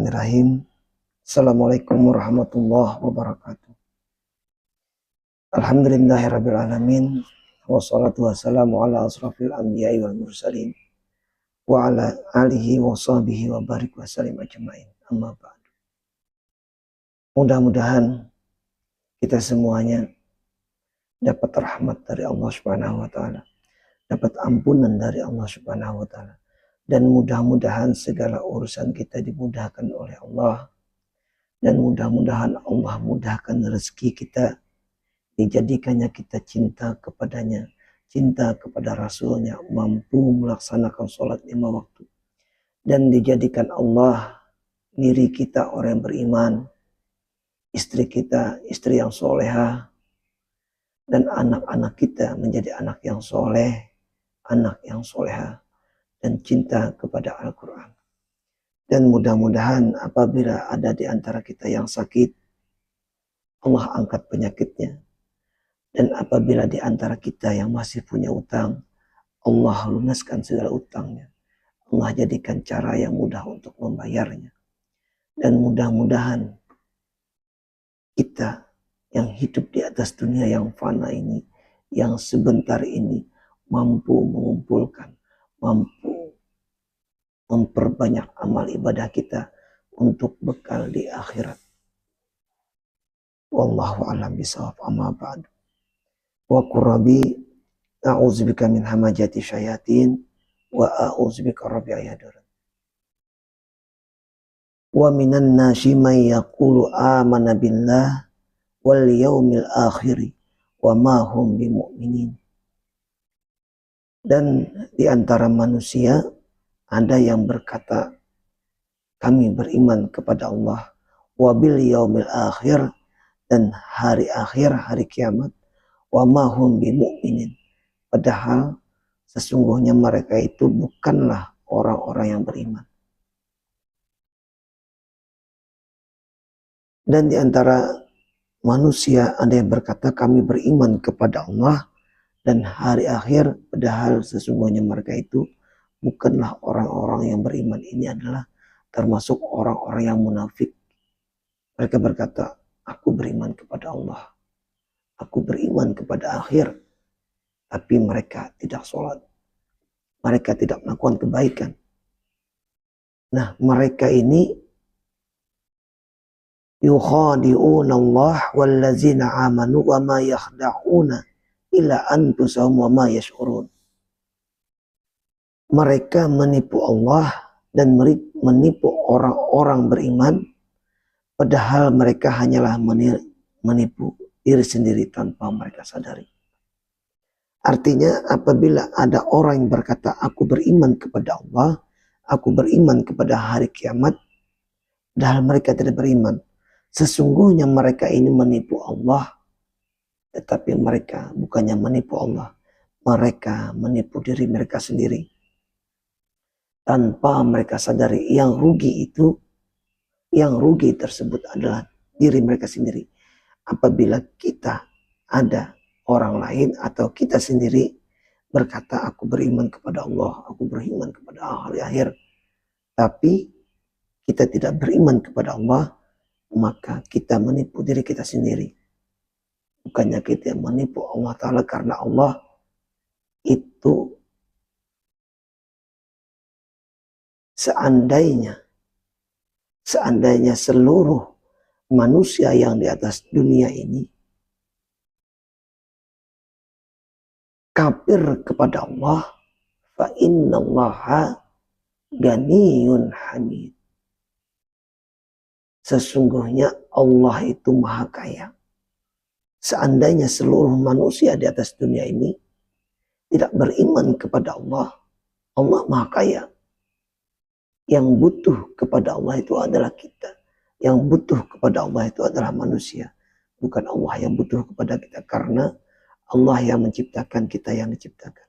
Bismillahirrahmanirrahim. Assalamualaikum warahmatullahi wabarakatuh. Alhamdulillahirrabbilalamin. Wassalatu wassalamu ala asrafil anbiya'i wal mursalin. Wa ala alihi wa sahbihi wa barik wa salim ajma'in. Amma ba'du. Mudah-mudahan kita semuanya dapat rahmat dari Allah Subhanahu wa taala, dapat ampunan dari Allah Subhanahu wa taala, dan mudah-mudahan segala urusan kita dimudahkan oleh Allah, dan mudah-mudahan Allah mudahkan rezeki kita, dijadikannya kita cinta kepadanya, cinta kepada Rasulnya, mampu melaksanakan sholat 5 waktu, dan dijadikan Allah diri kita orang yang beriman, istri kita istri yang solehah, dan anak-anak kita menjadi anak yang soleh, anak yang solehah, dan cinta kepada Al-Quran. Dan mudah-mudahan apabila ada di antara kita yang sakit, Allah angkat penyakitnya. Dan apabila di antara kita yang masih punya utang, Allah lunaskan segala utangnya. Allah jadikan cara yang mudah untuk membayarnya. Dan mudah-mudahan kita yang hidup di atas dunia yang fana ini, yang sebentar ini, mampu mengumpulkan, mampu memperbanyak amal ibadah kita untuk bekal di akhirat. Wallahu a'lam bishawab. Amma ba'du. Wa qurrabi a'udzubika min hamajati syayatin wa a'udzubika rabbi ayadur. Wa minan nasi may yaqulu amana billah wal yaumil akhir wa ma hum bimu'minin. Dan di antara manusia ada yang berkata, kami beriman kepada Allah, wabil yaumil akhir, dan hari akhir, hari kiamat, wa ma hum bimu'minin. Padahal sesungguhnya mereka itu bukanlah orang-orang yang beriman. Dan di antara manusia ada yang berkata, kami beriman kepada Allah dan hari akhir, padahal sesungguhnya mereka itu bukanlah orang-orang yang beriman. Ini adalah termasuk orang-orang yang munafik. Mereka berkata, aku beriman kepada Allah, aku beriman kepada akhir, tapi mereka tidak sholat, mereka tidak melakukan kebaikan. Nah, mereka ini yukhadi'una Allah wallazina amanu wa ma yakhda'una illa anfusahum wa ma yash'urun. Mereka menipu Allah dan menipu orang-orang beriman, padahal mereka hanyalah menipu diri sendiri tanpa mereka sadari. Artinya apabila ada orang yang berkata, aku beriman kepada Allah, aku beriman kepada hari kiamat, padahal mereka tidak beriman, sesungguhnya mereka ini menipu Allah. Tetapi mereka bukannya menipu Allah, mereka menipu diri mereka sendiri. Tanpa mereka sadari, yang rugi tersebut adalah diri mereka sendiri. Apabila kita ada orang lain atau kita sendiri berkata, aku beriman kepada Allah, aku beriman kepada hari akhir, tapi kita tidak beriman kepada Allah, maka kita menipu diri kita sendiri. Bukannya kita menipu Allah Ta'ala, karena Allah itu seandainya seluruh manusia yang di atas dunia ini kafir kepada Allah, fa innallaha ganiyun hamid. Sesungguhnya Allah itu maha kaya. Seandainya seluruh manusia di atas dunia ini tidak beriman kepada Allah, Allah maha kaya. Yang butuh kepada Allah itu adalah kita. Yang butuh kepada Allah itu adalah manusia. Bukan Allah yang butuh kepada kita, karena Allah yang menciptakan, kita yang diciptakan.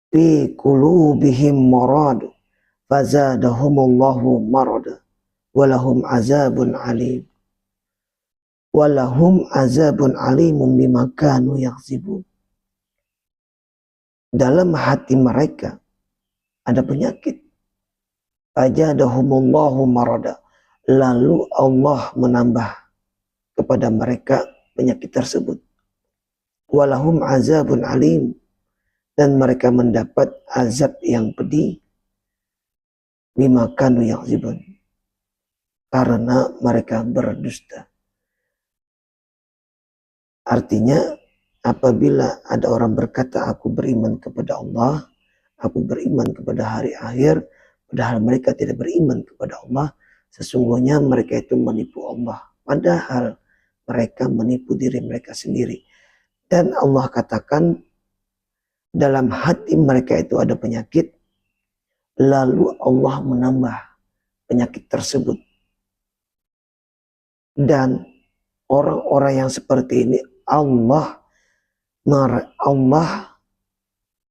Fi qulubihim marad fazadahumullahu marad walahum azabun alim. Walahum azabun alimun bima kanu yaksibun. Dalam hati mereka ada penyakit. Fajadahumullahu marada. Lalu Allah menambah kepada mereka penyakit tersebut. Walahum azabun alim. Dan mereka mendapat azab yang pedih. Bima kanu yakzibun. Karena mereka berdusta. Artinya, apabila ada orang berkata, aku beriman kepada Allah, aku beriman kepada hari akhir, padahal mereka tidak beriman kepada Allah, sesungguhnya mereka itu menipu Allah. Padahal mereka menipu diri mereka sendiri. Dan Allah katakan, dalam hati mereka itu ada penyakit, lalu Allah menambah penyakit tersebut. Dan orang-orang yang seperti ini, Allah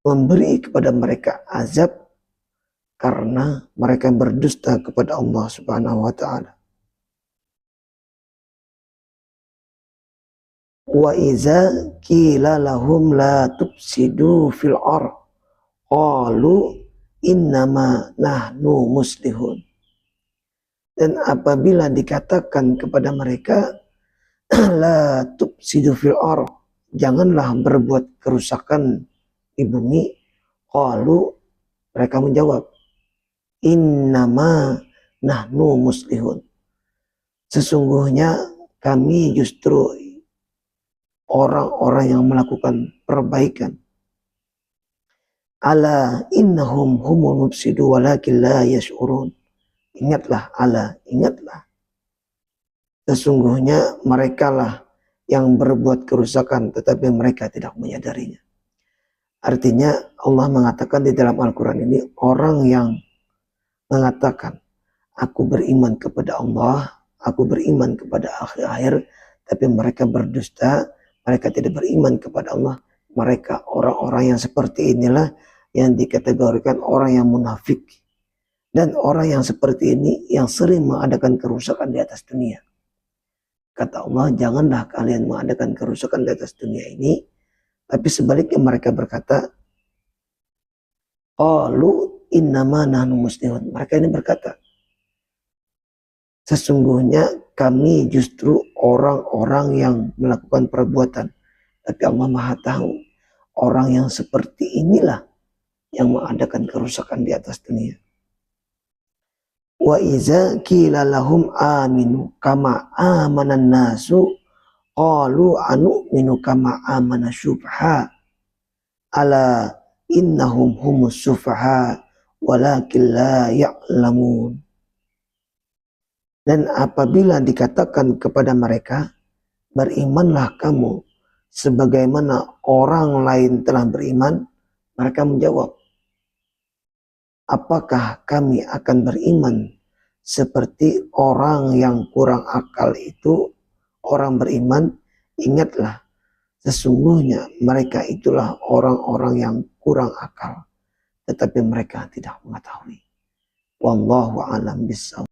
memberi kepada mereka azab karena mereka berdusta kepada Allah Subhanahu wa taala. Wa iza qila lahum la tufsidu fil ardh qalu innama nahnu muslihun. Dan apabila dikatakan kepada mereka la tufsidu fil ardh, janganlah berbuat kerusakan di bumi, qalu, mereka menjawab, innama nahnu muslihun, sesungguhnya kami justru orang-orang yang melakukan perbaikan. Ala innahum humul mufsidu walakin la yash'urun. Ingatlah, ala, ingatlah, sesungguhnya merekalah yang berbuat kerusakan tetapi mereka tidak menyadarinya. Artinya Allah mengatakan di dalam Al-Quran ini, orang yang mengatakan aku beriman kepada Allah, aku beriman kepada akhir, tapi mereka berdusta, mereka tidak beriman kepada Allah, mereka orang-orang yang seperti inilah yang dikategorikan orang yang munafik. Dan orang yang seperti ini yang sering mengadakan kerusakan di atas dunia. Kata Allah, janganlah kalian mengadakan kerusakan di atas dunia ini. Tapi sebaliknya mereka berkata, qalu innama nahnu muslihun. Mereka ini berkata, sesungguhnya kami justru orang-orang yang melakukan perbuatan. Tapi Allah Maha tahu, orang yang seperti inilah yang mengadakan kerusakan di atas dunia. Wa iza qila lahum aminu kama amanan nasu qalu anu'minu kama amana syubha ala innahum humus sufaha walakin la ya'lamun. Dan apabila dikatakan kepada mereka, berimanlah kamu sebagaimana orang lain telah beriman, mereka menjawab, apakah kami akan beriman seperti orang yang kurang akal itu? Orang beriman, ingatlah, sesungguhnya mereka itulah orang-orang yang kurang akal, tetapi mereka tidak mengetahui. Wallahu a'lam bishawab.